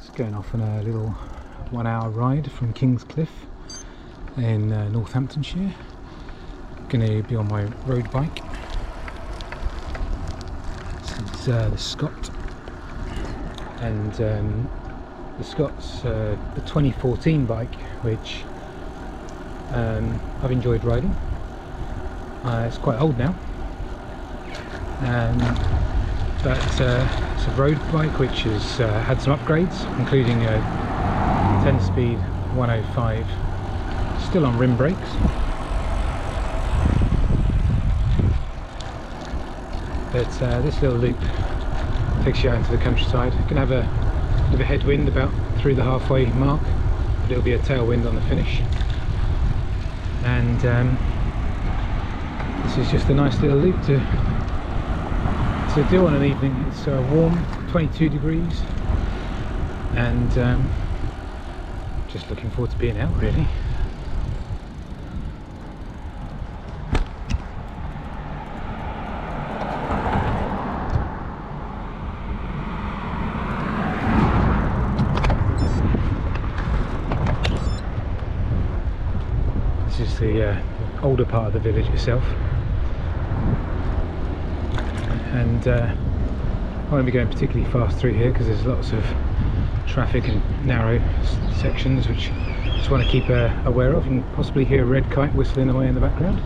Just going off on a little 1 hour ride from Kings Cliffe in Northamptonshire. Going to be on my road bike. This is the Scott, and the Scott's the 2014 bike, which I've enjoyed riding. It's quite old now, but it's a road bike which has had some upgrades, including a 10-speed 105, still on rim brakes. But this little loop takes you out into the countryside. You can have a bit of a headwind about through the halfway mark, but it'll be a tailwind on the finish. And this is just a nice little loop to do on an evening. It's warm, 22 degrees, and just looking forward to being out, really. This is the older part of the village itself, and I won't be going particularly fast through here because there's lots of traffic and narrow sections which I just want to keep aware of. You can possibly hear a red kite whistling away in the background.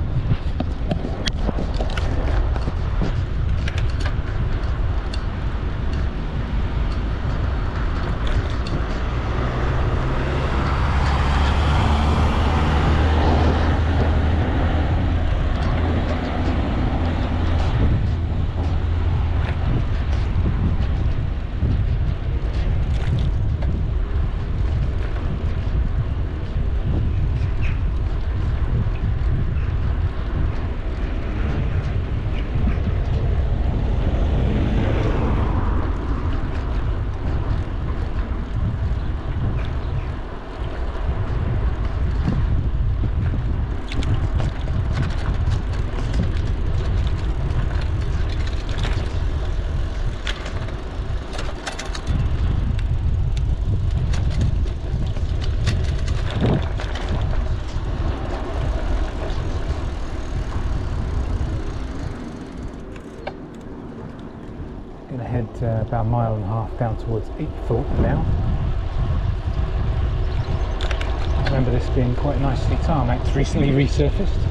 Going to head about a mile and a half down towards Apethorpe now. I remember this being quite nicely tarmacked, recently resurfaced.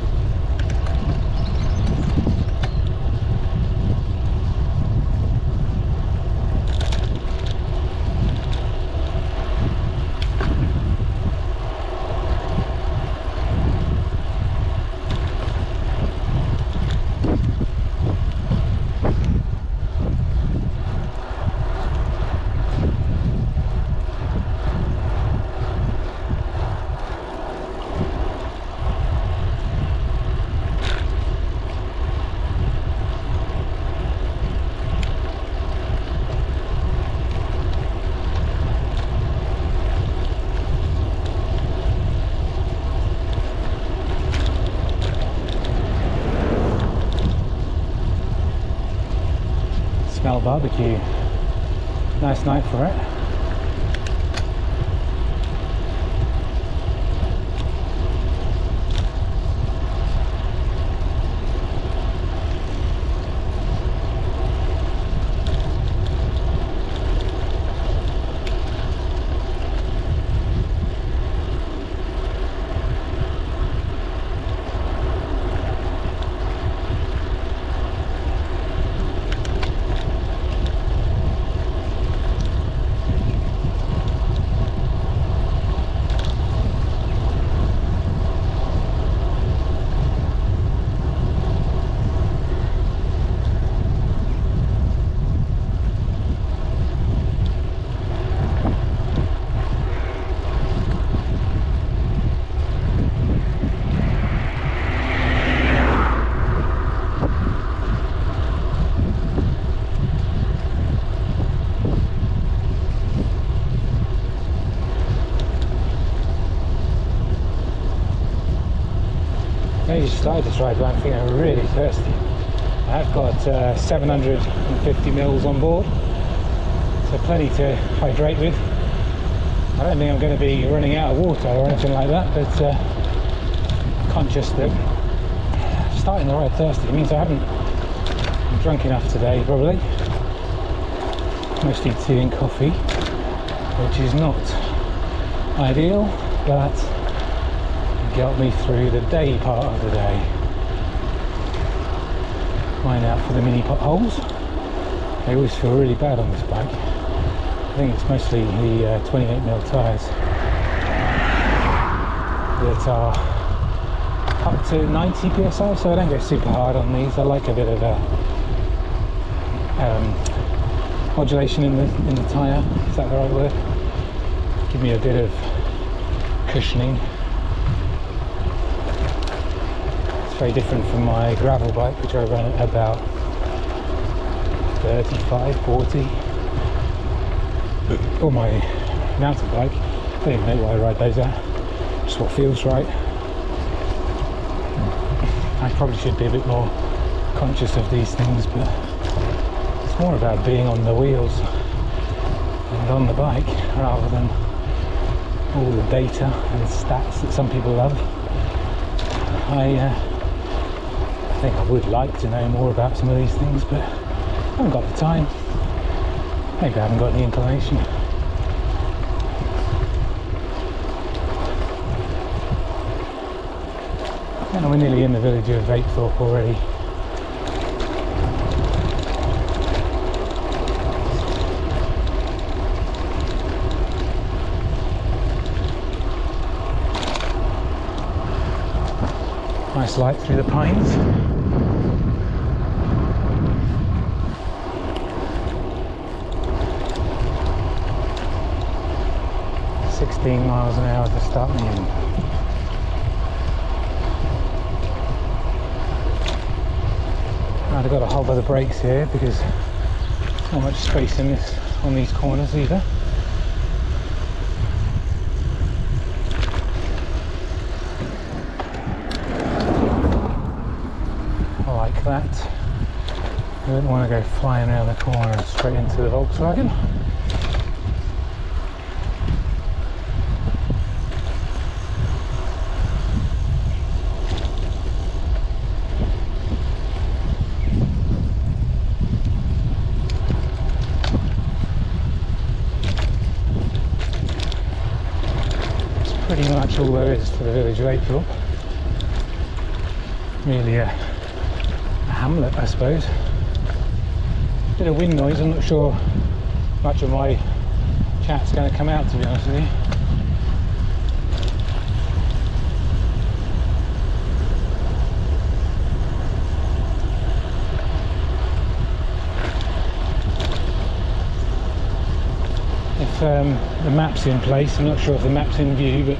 Smell barbecue. Nice night for it. I only started this ride, but I'm feeling really thirsty. I've got 750 mils on board, so plenty to hydrate with. I don't think I'm going to be running out of water or anything like that, but conscious that I'm starting to ride thirsty. It means I haven't drunk enough today, probably. Mostly tea and coffee, which is not ideal, but got me through the day part of the day. Mind out for the mini potholes. I always feel really bad on this bike. I think it's mostly the 28mm tyres that are up to 90 psi, so I don't go super hard on these. I like a bit of a modulation in the tyre. Is that the right word? Give me a bit of cushioning. It's very different from my gravel bike, which I run at about 35, 40. Or my mountain bike. I don't even know why I ride those at. Just what feels right. I probably should be a bit more conscious of these things, but it's more about being on the wheels and on the bike rather than all the data and stats that some people love. I think I would like to know more about some of these things, but I haven't got the time. Maybe I haven't got the inclination. And we're nearly in the village of Vapethorpe already. Nice light through the pines. miles an hour to start me in. I've got to hold by the brakes here because there's not much space in this on these corners either. Like that. I don't want to go flying around the corner and straight into the Volkswagen. Pretty much all there is to the village of Vapethorpe. Really a hamlet, I suppose. Bit of wind noise. I'm not sure much of my chat's going to come out, to be honest with you. The map's in place. I'm not sure if the map's in view, but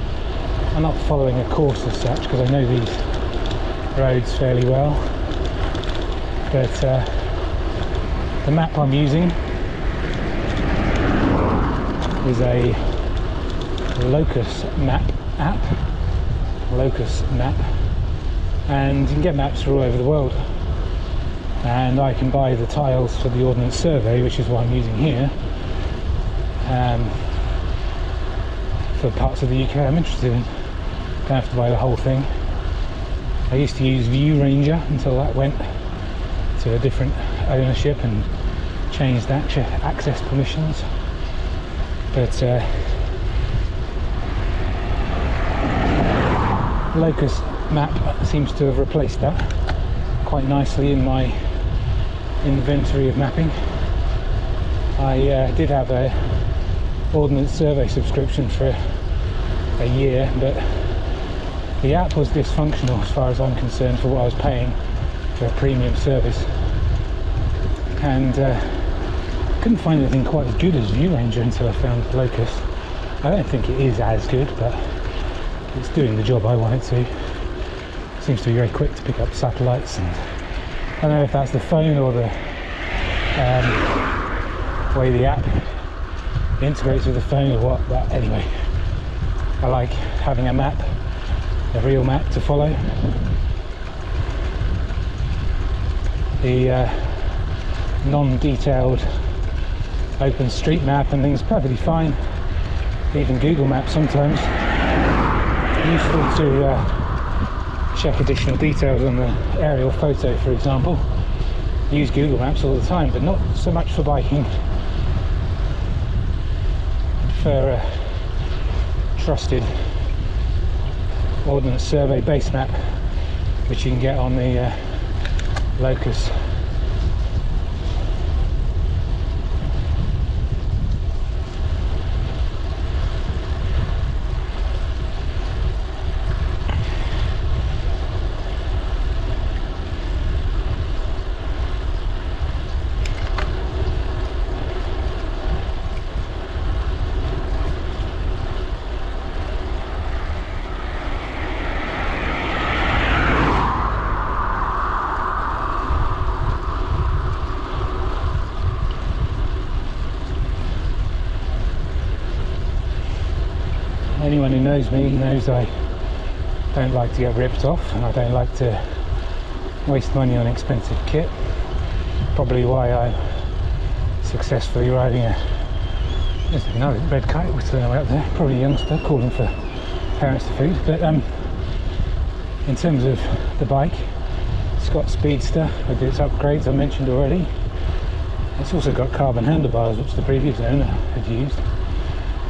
I'm not following a course as such because I know these roads fairly well. But the map I'm using is a Locus Map app. Locus Map, and you can get maps from all over the world. And I can buy the tiles for the Ordnance Survey, which is what I'm using here. For parts of the UK I'm interested in. Don't have to buy the whole thing. I used to use View Ranger until that went to a different ownership and changed access permissions. But Locus Map seems to have replaced that quite nicely in my inventory of mapping. I did have a Ordnance Survey subscription for a year, but the app was dysfunctional as far as I'm concerned for what I was paying for a premium service, and couldn't find anything quite as good as View Ranger until I found Locus. I don't think it is as good, but it's doing the job I want it to. It seems to be very quick to pick up satellites, and I don't know if that's the phone or the way the app integrates with the phone or what, but anyway, I like having a map, a real map to follow. The non-detailed open street map and things perfectly fine, even Google Maps sometimes. Useful to check additional details on the aerial photo, for example. I use Google Maps all the time, but not so much for biking. I prefer a trusted Ordnance Survey base map, which you can get on the Locus. Anyone who knows me knows I don't like to get ripped off, and I don't like to waste money on expensive kit. Probably why I'm successfully riding there's another red kite was way up there, probably a youngster calling for parents to feed. But in terms of the bike, it's got Speedster with its upgrades I mentioned already. It's also got carbon handlebars, which the previous owner had used,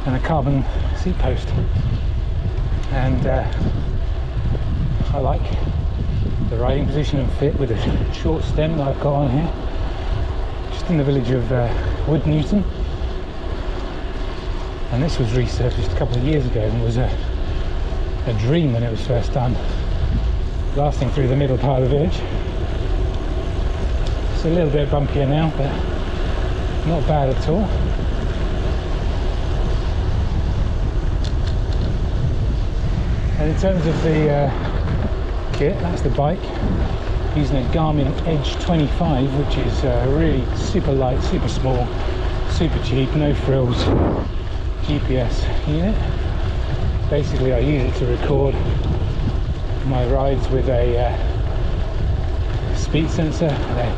and a carbon seat post. And I like the riding position and fit with a short stem that I've got on here. Just in the village of Wood Newton. And this was resurfaced a couple of years ago and was a dream when it was first done. Lasting through the middle part of the village. It's a little bit bumpier now, but not bad at all. And in terms of the kit, that's the bike. Using a Garmin Edge 25, which is really super light, super small, super cheap, no frills GPS unit. Basically I use it to record my rides with a speed sensor and a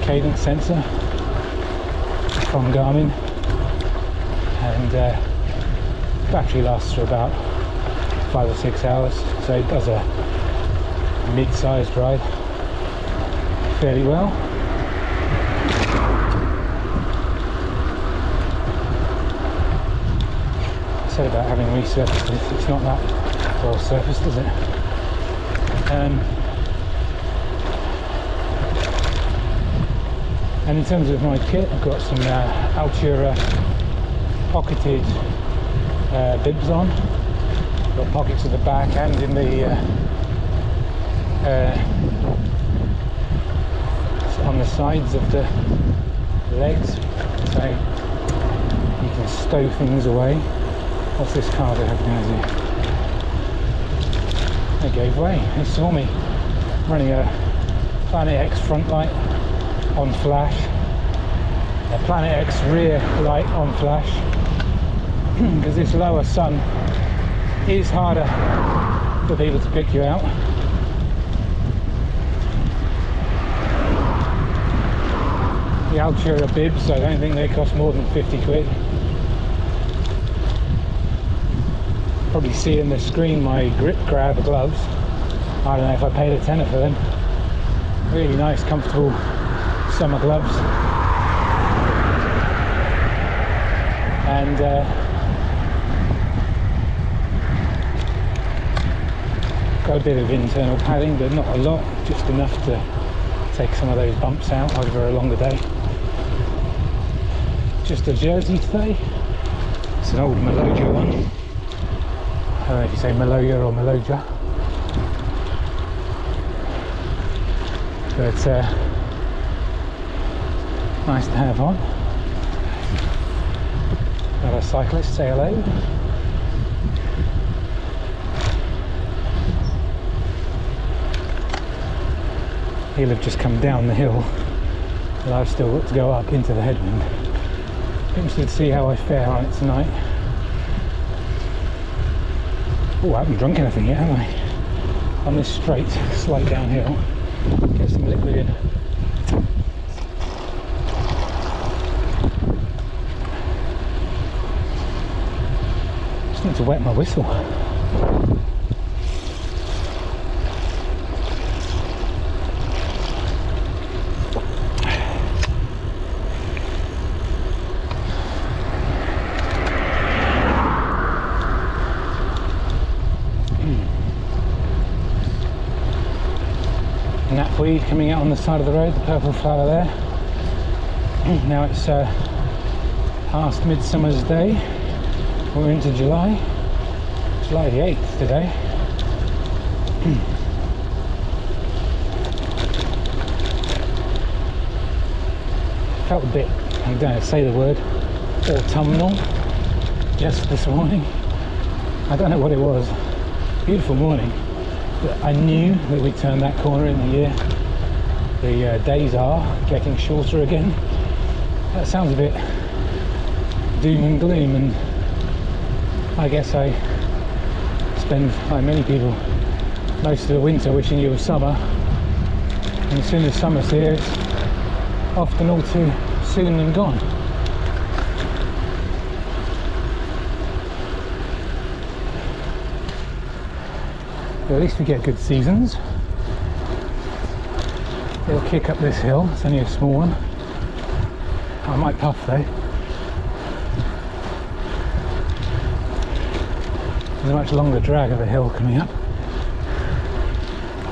cadence sensor from Garmin, and battery lasts for about 5 or 6 hours, so it does a mid-sized ride fairly well. I said about having resurfaced it, it's not that well surfaced, is it? And in terms of my kit, I've got some Altura pocketed bibs on. Got pockets at the back and in the on the sides of the legs, so you can stow things away. What's this car going to do? They gave way. They saw me running a Planet X front light on flash, a Planet X rear light on flash, because this lower sun is harder for people to pick you out. The Altura bibs, I don't think they cost more than 50 quid. Probably see in the screen my grip grab gloves. I don't know if I paid a tenner for them. Really nice, comfortable summer gloves. And got a bit of internal padding, but not a lot, just enough to take some of those bumps out over a longer day. Just a jersey today. It's an old Meloja one. I don't know if you say Meloja or Meloja. But nice to have on. Another cyclist, say hello. He'll have just come down the hill, but I've still got to go up into the headwind. Interested to see how I fare on it tonight. Oh, I haven't drunk anything yet, have I? On this straight, slight downhill. Get some liquid in. to wet my whistle. Knapweed coming out on the side of the road, the purple flower there. Now it's past Midsummer's Day. We're into July the 8th today. Felt a bit, I don't know, say the word, autumnal just this morning. I don't know what it was. Beautiful morning. But I knew that we turned that corner in the year. The days are getting shorter again. That sounds a bit doom and gloom, and I guess I spend, like many people, most of the winter wishing it was summer, and as soon as summer's here it's often all too soon and gone. But at least we get good seasons. It'll kick up this hill, it's only a small one. I might puff though. There's a much longer drag of the hill coming up.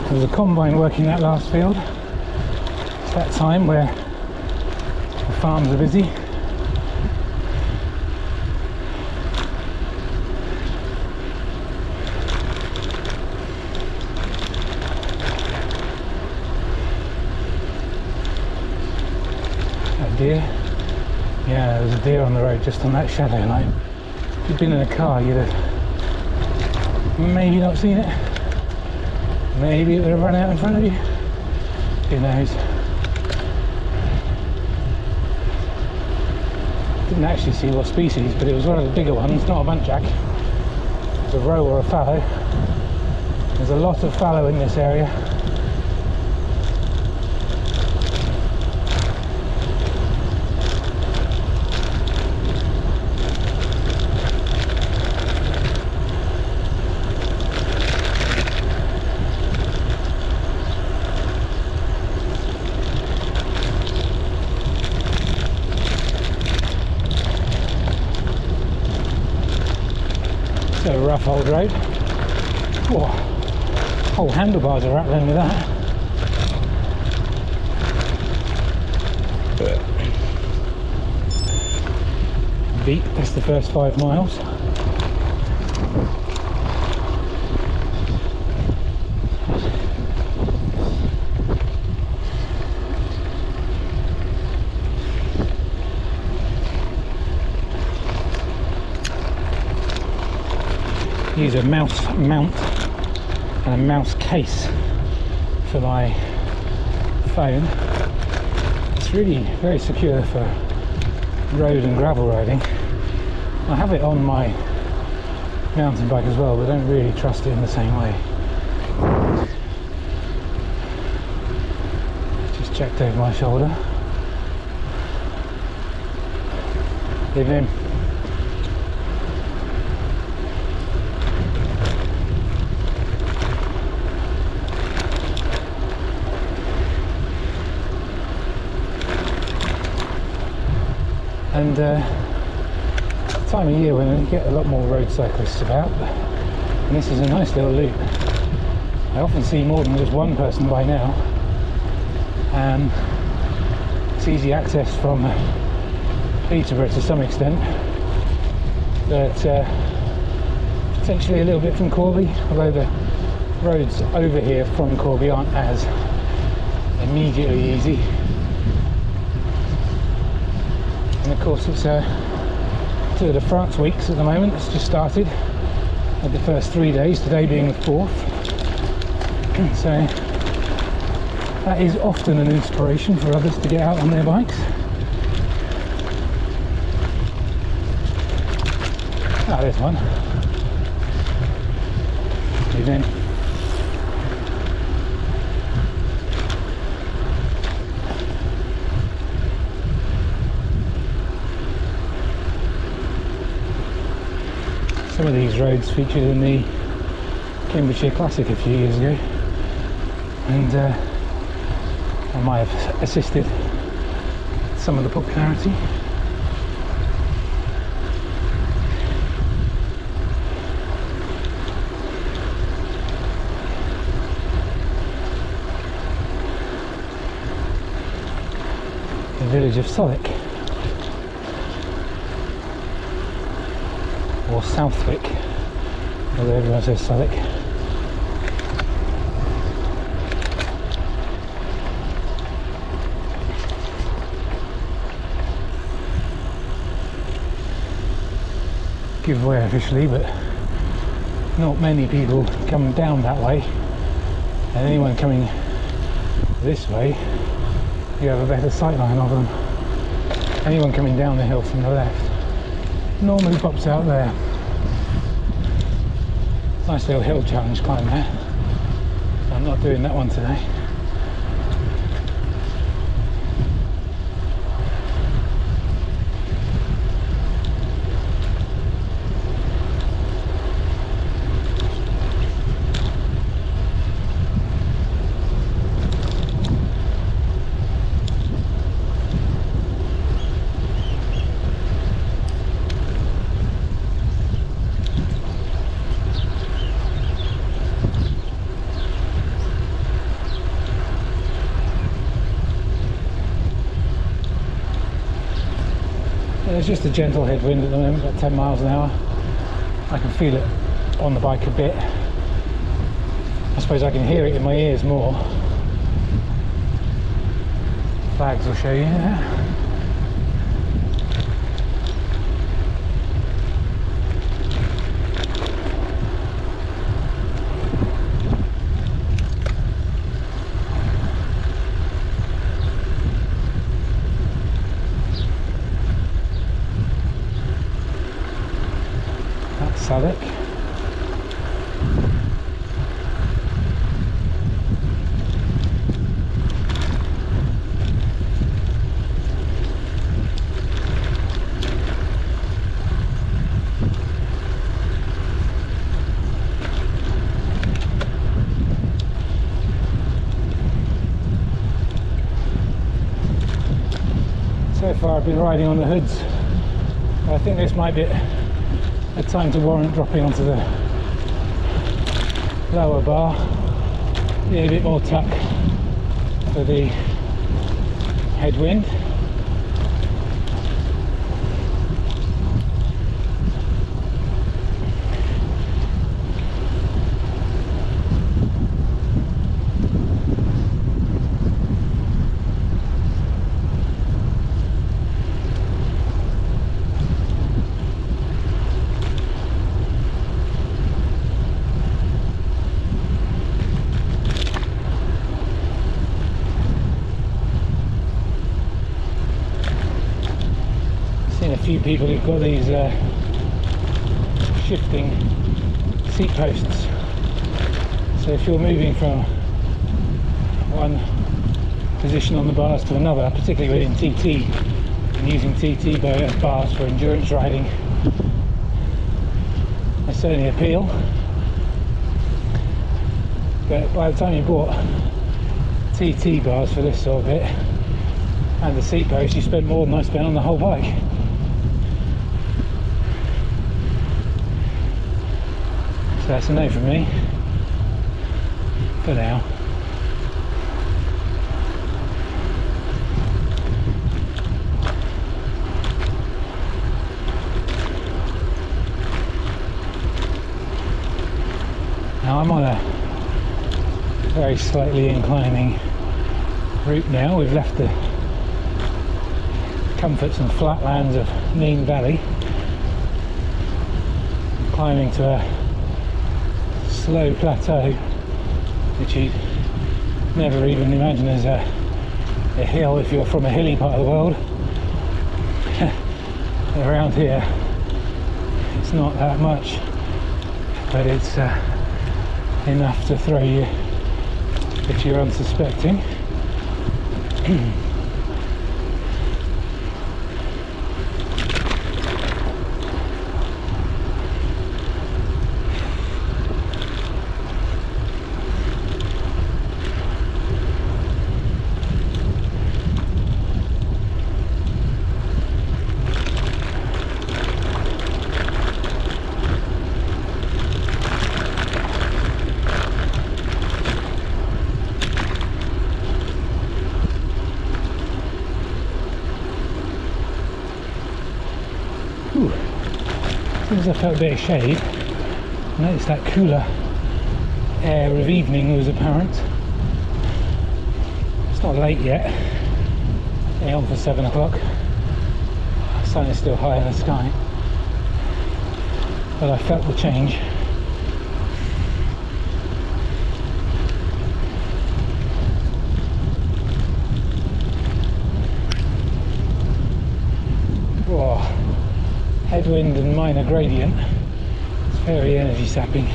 There was a combine working that last field. It's that time where the farms are busy. That deer? Yeah, there's a deer on the road just on that shadow line. If you'd been in a car, you'd have maybe not seen it. Maybe it would have run out in front of you. Who knows? Didn't actually see what species, but it was one of the bigger ones, not a muntjac. It was a roe or a fallow. There's a lot of fallow in this area. A rough old road. Whoa. Whole handlebars are rattling with that. Beat, that's the first 5 miles. Use a mouse mount and a mouse case for my phone. It's really very secure for road and gravel riding. I have it on my mountain bike as well, but I don't really trust it in the same way. Just checked over my shoulder. Evening. And time of year when you get a lot more road cyclists about, and this is a nice little loop. I often see more than just one person by now. It's easy access from Peterborough to some extent, but potentially a little bit from Corby, although the roads over here from Corby aren't as immediately easy. And of course it's Tour de France weeks at the moment. It's just started. Had the first 3 days, today being the 4th. So that is often an inspiration for others to get out on their bikes. Ah, there's one. Evening. Some of these roads featured in the Cambridgeshire Classic a few years ago, and I might have assisted some of the popularity. The village of Southwick, or Southwick, although everyone says Southwick. Give way officially, but not many people come down that way, and anyone coming this way, you have a better sight line of them. Anyone coming down the hill from the left normally pops out there. Nice little hill challenge climb there. I'm not doing that one today. There's just a gentle headwind at the moment, about 10 miles an hour. I can feel it on the bike a bit. I suppose I can hear it in my ears more. Flags will show you there. Southwick. So far I've been riding on the hoods. I think this might be a time to warrant dropping onto the lower bar. Need a bit more tuck for the headwind. Seen a few people who've got these shifting seat posts, so if you're moving from one position on the bars to another, particularly within TT, and using TT bars for endurance riding, they certainly appeal. But by the time you bought TT bars for this sort of bit and the seat post, you spent more than I spent on the whole bike. So that's a no from me for now. Now I'm on a very slightly inclining route now. We've left the comforts and flatlands of Nene Valley, climbing to a slow plateau which you'd never even imagine as a hill if you're from a hilly part of the world. Around here it's not that much, but it's enough to throw you if you're unsuspecting. Whew. As soon as I felt a bit of shade, I noticed that cooler air of evening was apparent. It's not late yet, getting on for 7 o'clock. The sun is still high in the sky, but I felt the change. Whoa. Headwind and minor gradient. It's very energy sapping.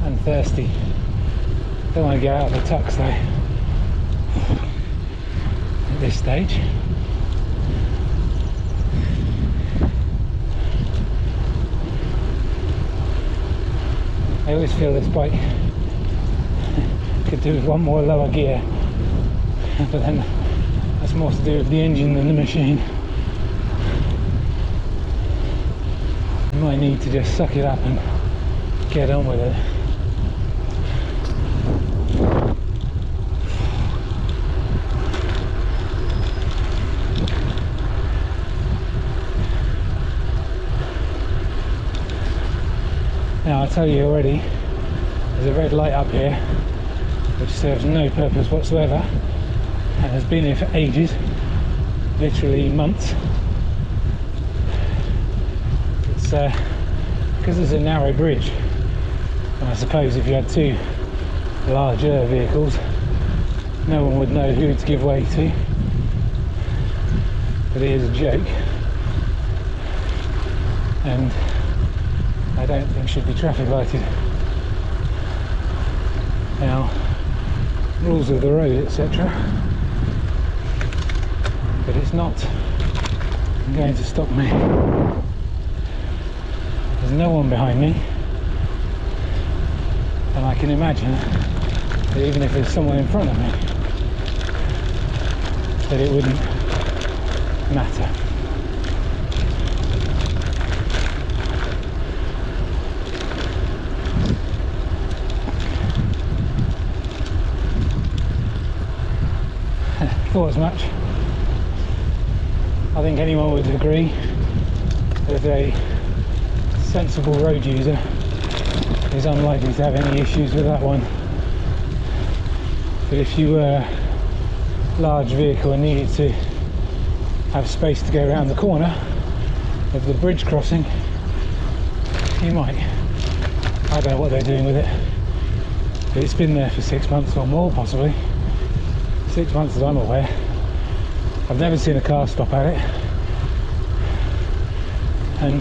I'm thirsty. Don't want to get out of the tux though at this stage. I always feel this bike could do with one more lower gear, but then that's more to do with the engine than the machine. You might need to just suck it up and get on with it. Now I tell you already, there's a red light up here which serves no purpose whatsoever and has been here for ages, literally months. It's because it's a narrow bridge, and I suppose if you had two larger vehicles no one would know who to give way to, but it is a joke and I don't think should be traffic lighted. Now, rules of the road, etc. But it's not going to stop me. There's no one behind me, and I can imagine that even if there's someone in front of me, that it wouldn't matter. Thought as much. I think anyone would agree that a sensible road user is unlikely to have any issues with that one. But if you were a large vehicle and needed to have space to go around the corner of the bridge crossing, you might. I don't know what they're doing with it, but it's been there for 6 months or more, possibly. 6 months that I'm aware. I've never seen a car stop at it, and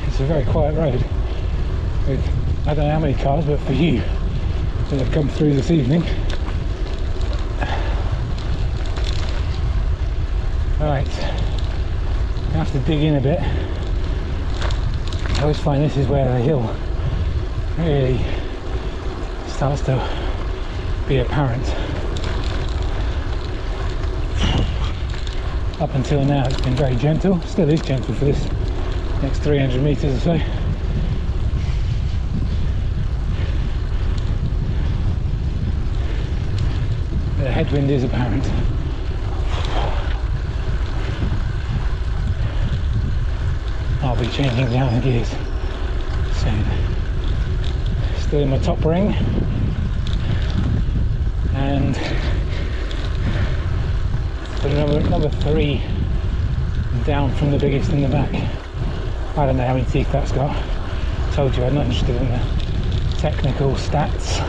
it's a very quiet road with, I don't know how many cars, but for you that have come through this evening. Right, I have to dig in a bit. I always find this is where the hill really starts to be apparent. Up until now it's been very gentle, still is gentle for this next 300 metres or so. The headwind is apparent. I'll be changing down the gears soon. Still in my top ring, and number 3 down from the biggest in the back. I don't know how many teeth that's got. I told you I'm not interested in the technical stats.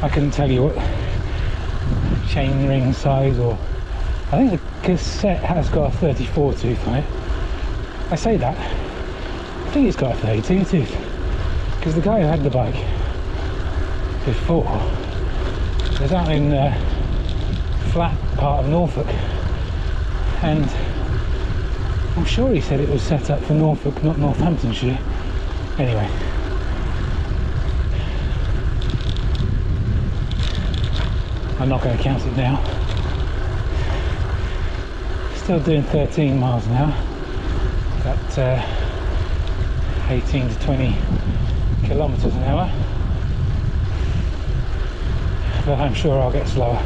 I couldn't tell you what chain ring size, or I think the cassette has got a 34 tooth on it. I say that, I think it's got a 32 tooth, because the guy who had the bike before was out in flat part of Norfolk, and I'm sure he said it was set up for Norfolk, not Northamptonshire. Anyway, I'm not going to count it now. Still doing 13 miles an hour, at 18 to 20 kilometres an hour, but I'm sure I'll get slower.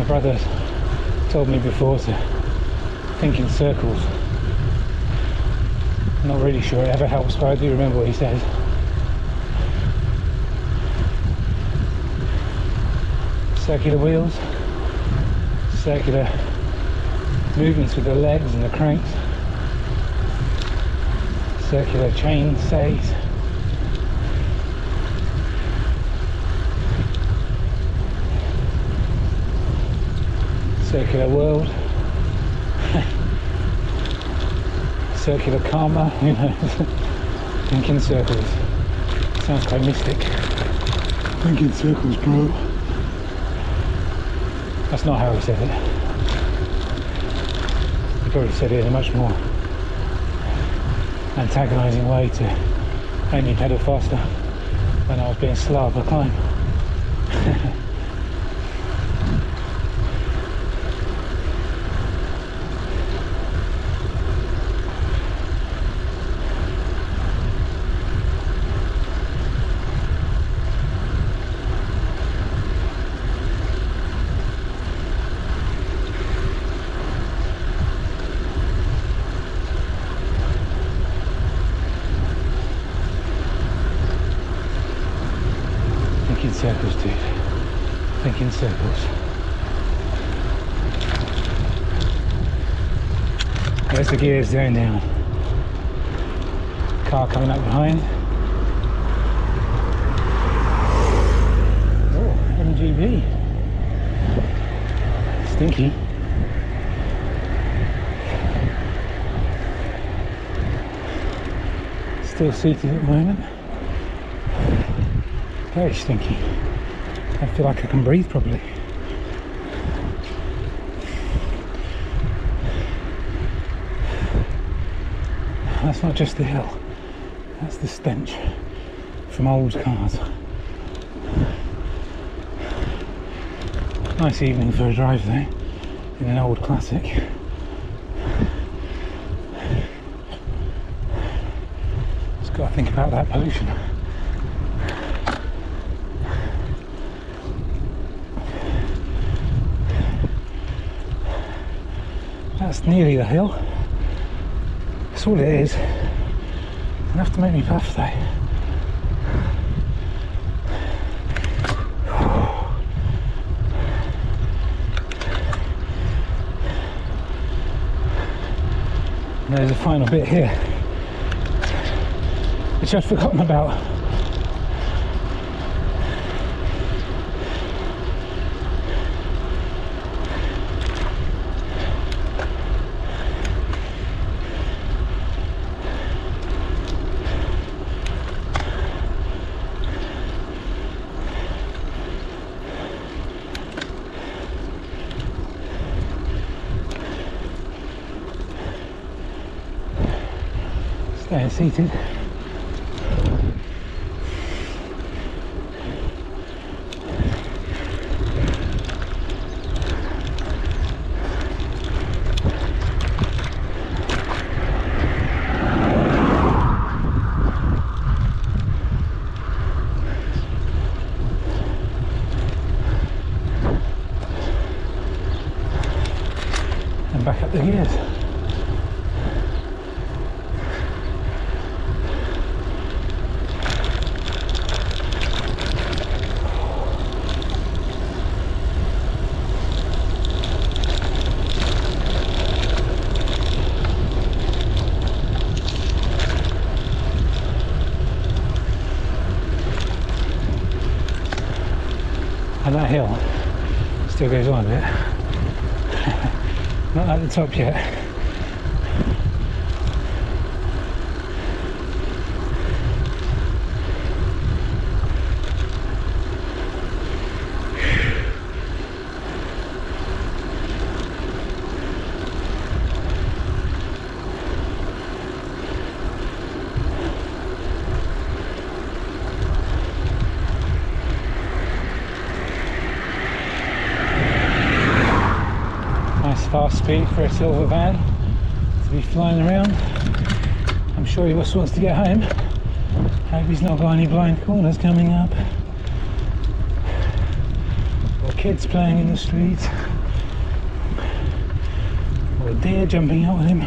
brother told me before to think in circles. I'm not really sure it ever helps, but I do remember what he says. Circular wheels, circular movements with the legs and the cranks, circular chain stays. Circular world. Circular karma, you know. Think in circles. Sounds quite mystic. Think in circles, bro. That's not how he said it. He probably said it in a much more antagonising way to make me pedal faster when I was being slow up a climb. Think in circles, dude. Think in circles. Where's the gears going down? Car coming up behind. Oh, MGB. Stinky. Still seated at the moment. Very stinky. I feel like I can breathe properly. That's not just the hill, that's the stench from old cars. Nice evening for a drive though, in an old classic. Just got to think about that pollution. That's nearly the hill. That's all it is. Enough to make me puff though. And there's a final bit here, which I'd forgotten about. Staying seated. And back up the gears. And that hill still goes on a bit. Not at the top yet. Fast speed for a silver van to be flying around. I'm sure he just wants to get home. Hope he's not got any blind corners coming up or kids playing in the street, or a deer jumping out with him.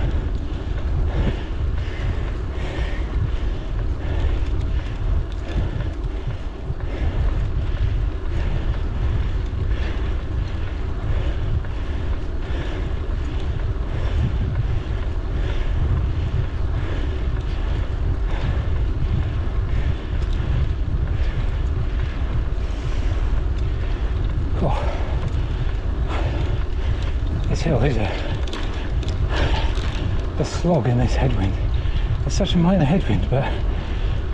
This hill is a slog in this headwind. It's such a minor headwind, but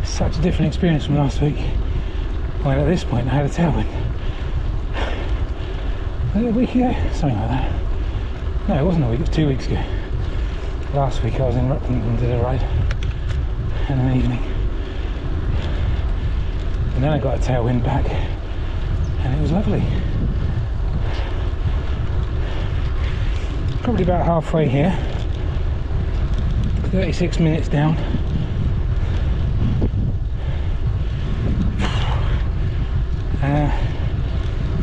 it's such a different experience from last week when at this point I had a tailwind. Was it a week ago? Something like that. No, it wasn't a week, it was 2 weeks ago. Last week I was in Rutland and did a ride in an evening. And then I got a tailwind back and it was lovely. Probably about halfway here, 36 minutes down. Uh,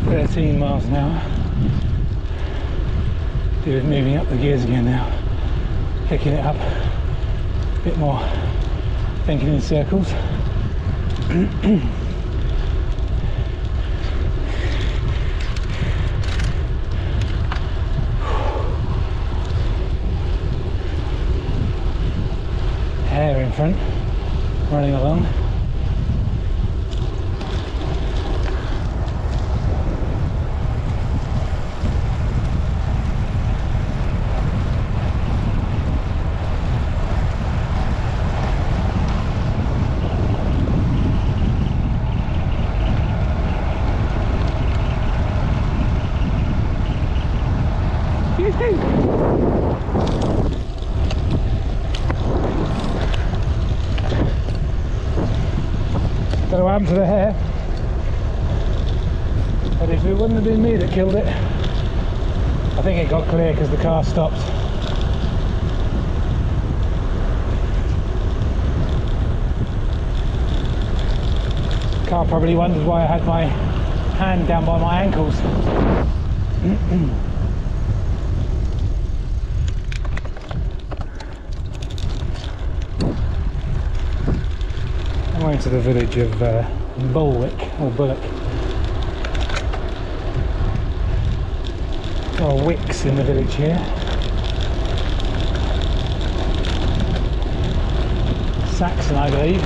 13 miles an hour. Doing moving up the gears again now, picking it up a bit more, thinking in circles. Hair in front, running along. Don't know what happened to the hair, but if it wouldn't have been me that killed it, I think it got clear because the car stopped. The car probably wondered why I had my hand down by my ankles. I'm going to the village of Bulwick, or Bullock. There are wicks in the village here. Saxon, I believe.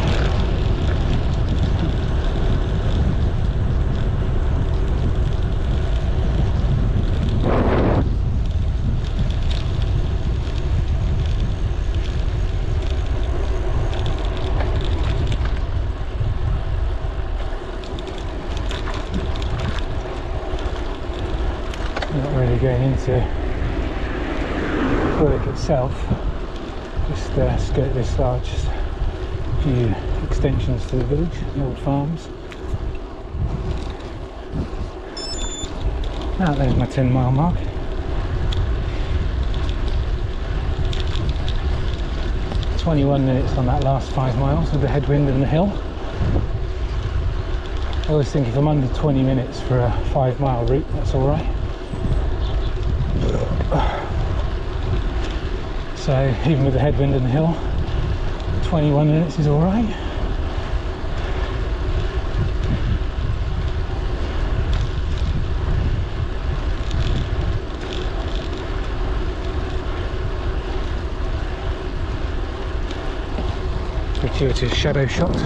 Not really going into Bullock itself, just skirt this large few extensions to the village, the old farms. Now there's my 10-mile mark. "21 minutes on that last 5 miles with the headwind and the hill. I always think if I'm under 20 minutes for a 5-mile route, that's alright. So even with the headwind and the hill, 21 minutes is alright. Gratuitous shadow shot.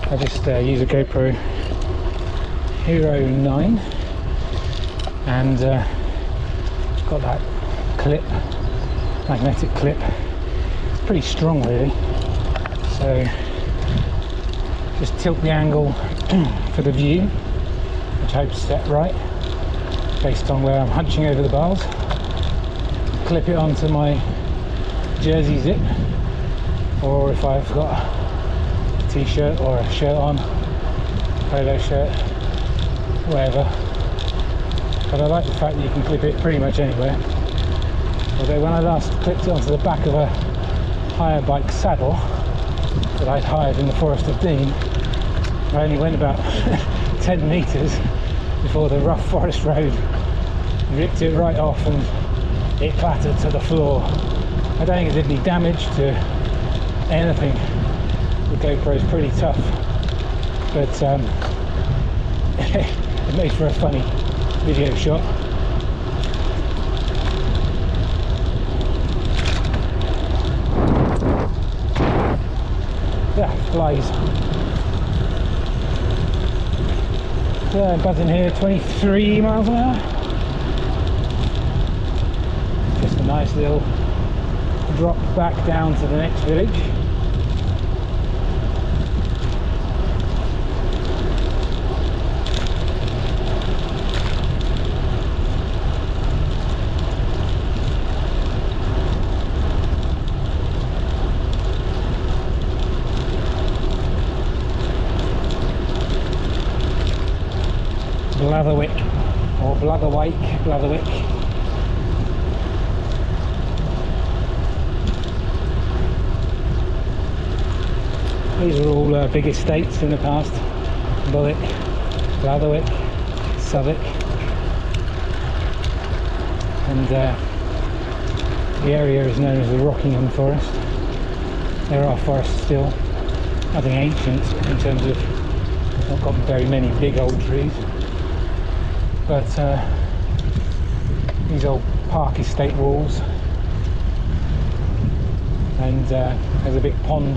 I just use a GoPro Hero 9 and got that clip, magnetic clip. It's pretty strong really, so just tilt the angle for the view, which I hope is set right based on where I'm hunching over the bars. Clip it onto my jersey zip, or if I've got a t-shirt or a shirt on, polo shirt, whatever. But I like the fact that you can clip it pretty much anywhere. Although when I last clipped it onto the back of a hire bike saddle that I'd hired in the Forest of Dean, I only went about 10 metres before the rough forest road ripped it right off and it clattered to the floor. I don't think it did any damage to anything. The GoPro's pretty tough, but it made for a funny video shot. Yeah, flies. So I'm buzzing here 23 miles an hour. Just a nice little drop back down to the next village. Blatherwick, or Blatherwick. These are all big estates in the past. Bulwick, Blatherwick, Southwick, and the area is known as the Rockingham Forest. There are forests still, nothing ancient in terms of, not got very many big old trees. But these old park estate walls, and there's a big pond,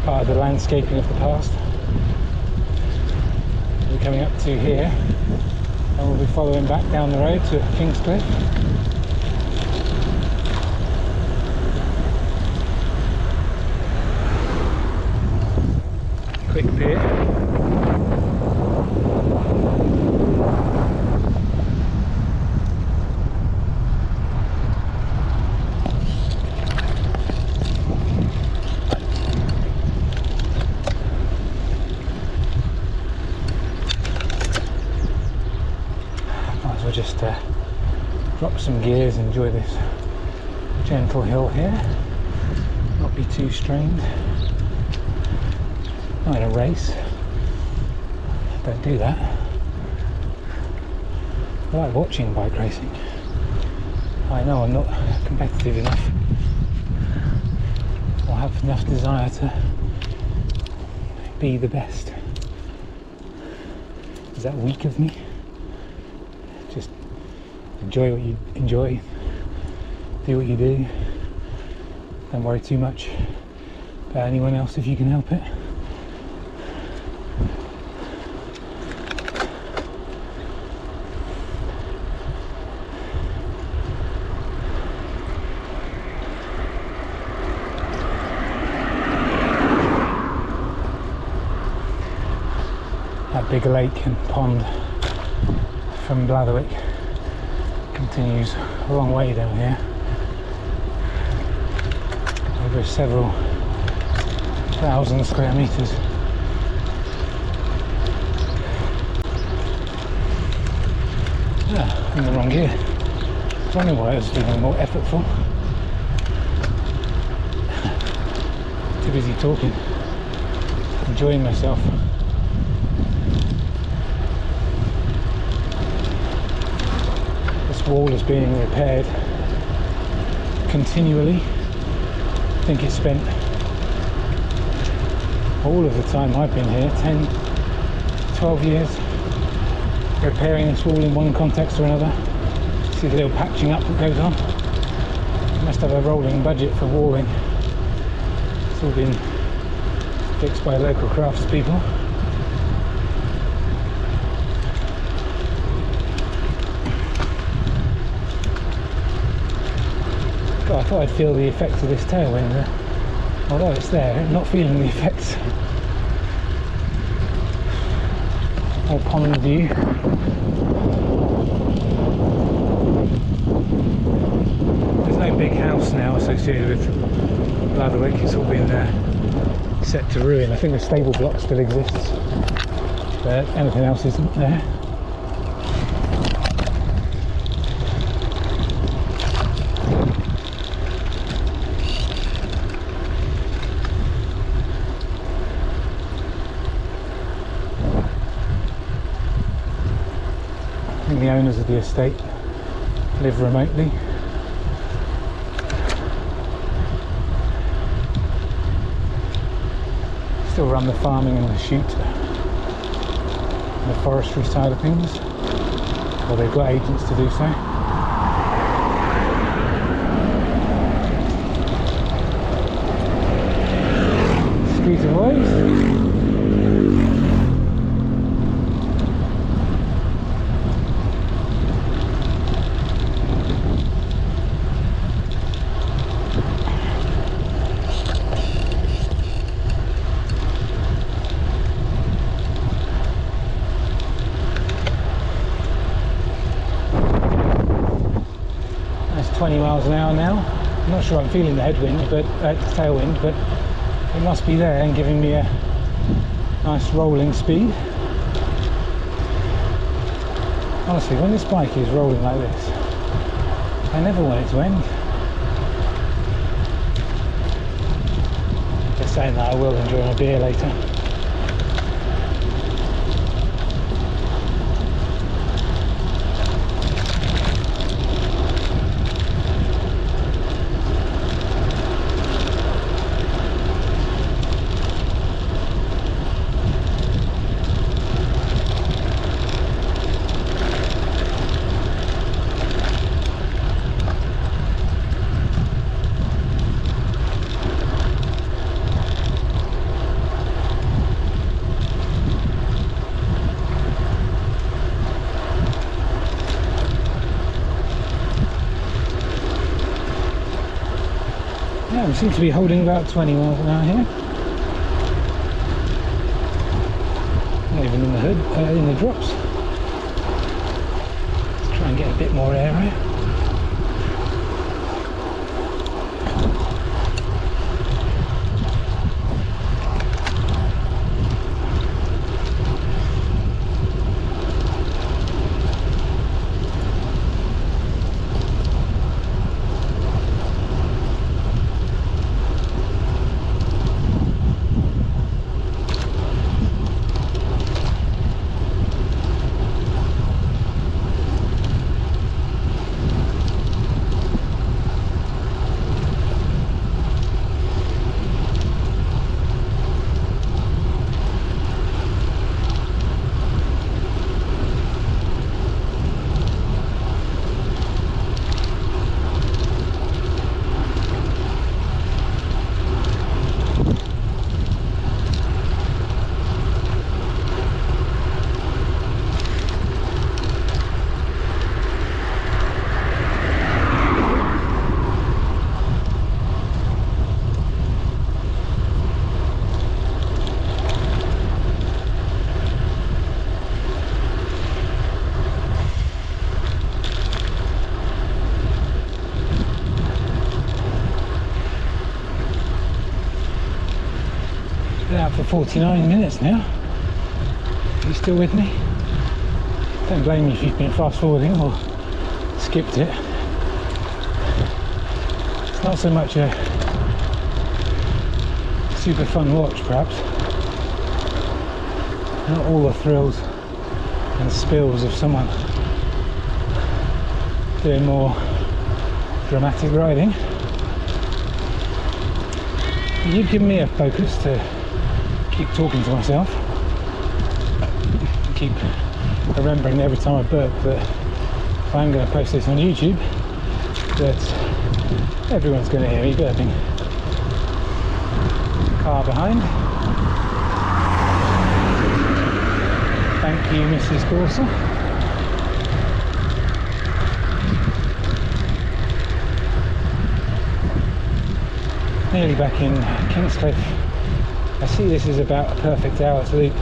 part of the landscaping of the past. We're coming up to here, and we'll be following back down the road to Kings Cliffe. Quick pier. Just drop some gears and enjoy this gentle hill here, not be too strained. Not in a race, don't do that. I like watching bike racing. I know I'm not competitive enough or have enough desire to be the best. Is that weak of me? Just enjoy what you enjoy, do what you do, don't worry too much about anyone else if you can help it. That big lake and pond from Blatherwick continues a long way down here, over several thousand square meters. Yeah, in the wrong gear. I wonder why I was feeling more effortful. Too busy talking, enjoying myself. Wall is being repaired continually. I think it's spent all of the time I've been here, 10, 12 years, repairing this wall in one context or another. See the little patching up that goes on. You must have a rolling budget for walling. It's all been fixed by local craftspeople. I thought I'd feel the effects of this tailwind, although it's there, not feeling the effects. Old pond view. There's no big house now associated with Blatherwick, it's all been set to ruin. I think the stable block still exists. but anything else isn't there. I think the owners of the estate live remotely. Still run the farming and the shoot, the forestry side of things, or they've got agents to do so. Scooter boys. That's 20 miles an hour now. I'm not sure I'm feeling the headwind, but tailwind, but it must be there and giving me a nice rolling speed. Honestly, when this bike is rolling like this, I never want it to end. Just saying that, I will enjoy my beer later. Yeah, we seem to be holding about 20 miles an hour here. Not even in the hood, in the drops. Let's try and get a bit more area. Been out for 49 minutes now. Are you still with me? Don't blame me if you've been fast forwarding or skipped it. It's not so much a super fun watch, perhaps. Not all the thrills and spills of someone doing more dramatic riding. You've given me a focus to keep talking to myself, keep remembering every time I burp that if I'm going to post this on YouTube, that everyone's going to hear me burping. Car behind. Thank you, Mrs. Gorser. Nearly back in Kings Cliffe. I see this is about a perfect hour's loop.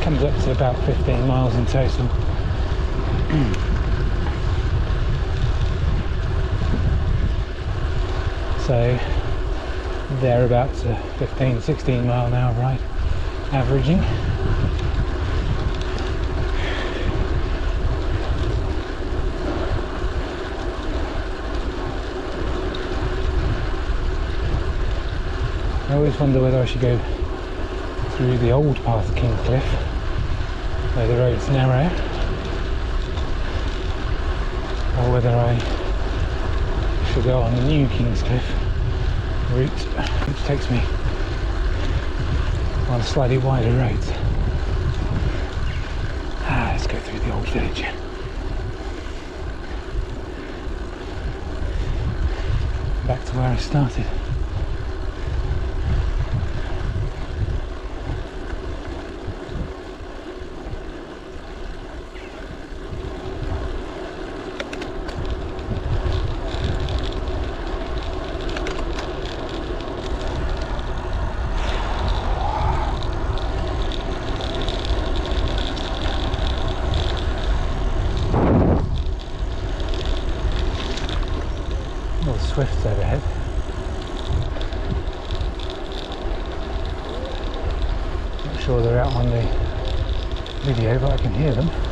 Comes up to about 15 miles in total. So thereabouts a 15-16 mile an hour ride. averaging. I always wonder whether I should go through the old path of Kings Cliffe, where the road's narrow, or whether I should go on the new Kings Cliffe route, which takes me on slightly wider roads. Let's go through the old village. Back to where I started. Swifts overhead. Not sure they're out on the video, but I can hear them.